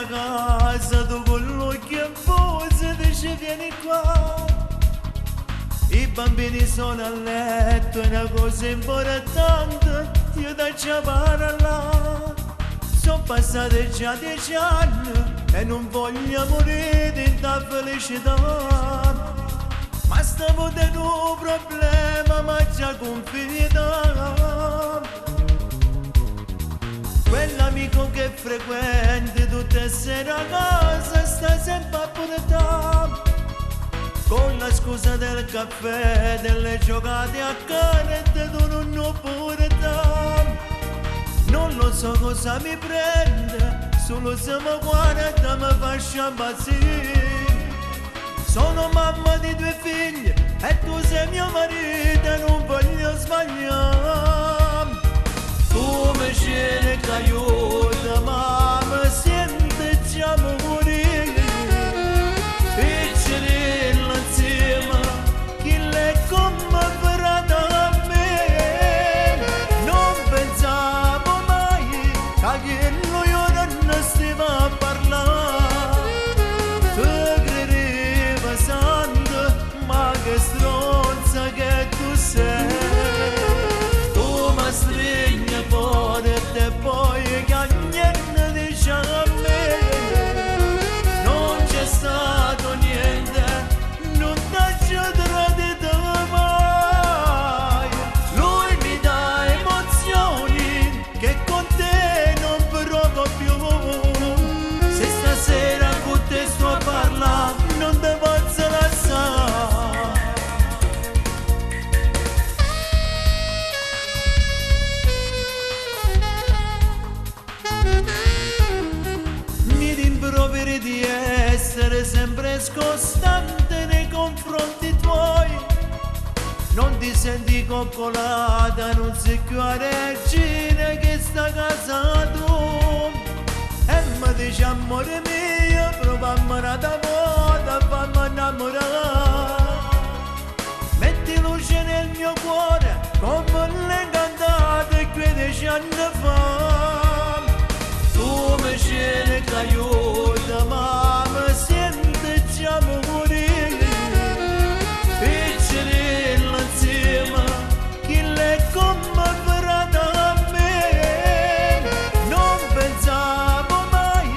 a casa, tu quello che fosse dice vieni qua. I bambini sono a letto, è una cosa importante, io da già parlare. Sono passati già 10 anni e non voglio morire di tanta felicità. Ma stavo dentro un problema, ma già confida. Quell'amico che frequenti tutte le sere a casa sta sempre a portare. Con la scusa del caffè, delle giocate a canette, tu non lo porti. Non lo so cosa mi prende, solo se mi guarda mi fa impazzire. Sono mamma di 2 figli e tu sei mio marito e non voglio sbagliare. Tu mi cerchi aiuto ma mi senti già morire. Piccerella insieme, chi le come farà da me. Non pensavo mai che noi non stiamo a parlare. Ti credeva santo, ma che stronza che tu sei. Tu mi stringi forte e poi che niente dice a me. Non c'è stato niente, non ti ho tradito mai. Lui mi dà emozioni che con te non provo più. Se stasera con te sto a parlare, non ti posso lasciare. Mi rimproveri di essere sempre scostante nei confronti tuoi. Non ti senti coccolata, non sei più la regina che sta casa tu. E mi dici amore mio, proviamo una volta, fammi innamorare. Metti luce nel mio cuore, come le cantate 15 anni fa. Tu mi cerchi aiuto ma mi senti già morire. Piccerella insieme, chi le come farà da me. Non pensavo mai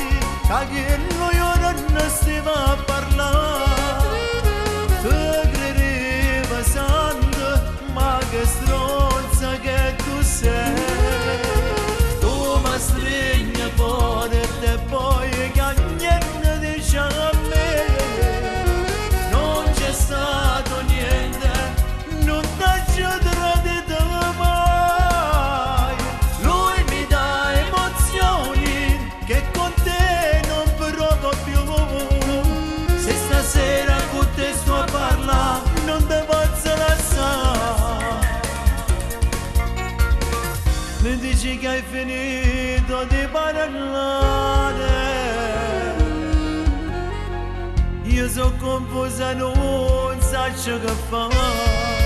che noi non stiamo a parlare. Ti credeva santo, ma che stronza che tu sei. Tu mi stringi forte e poi che niente dice a me. Non c'è stato niente, non ti ho tradito mai. Lui mi dà emozioni che con te non provo più. Se stasera con te sto a parlare, non ti posso lasciare. Mi dici che hai finito di parlare. Io sono confusa, non so che fare.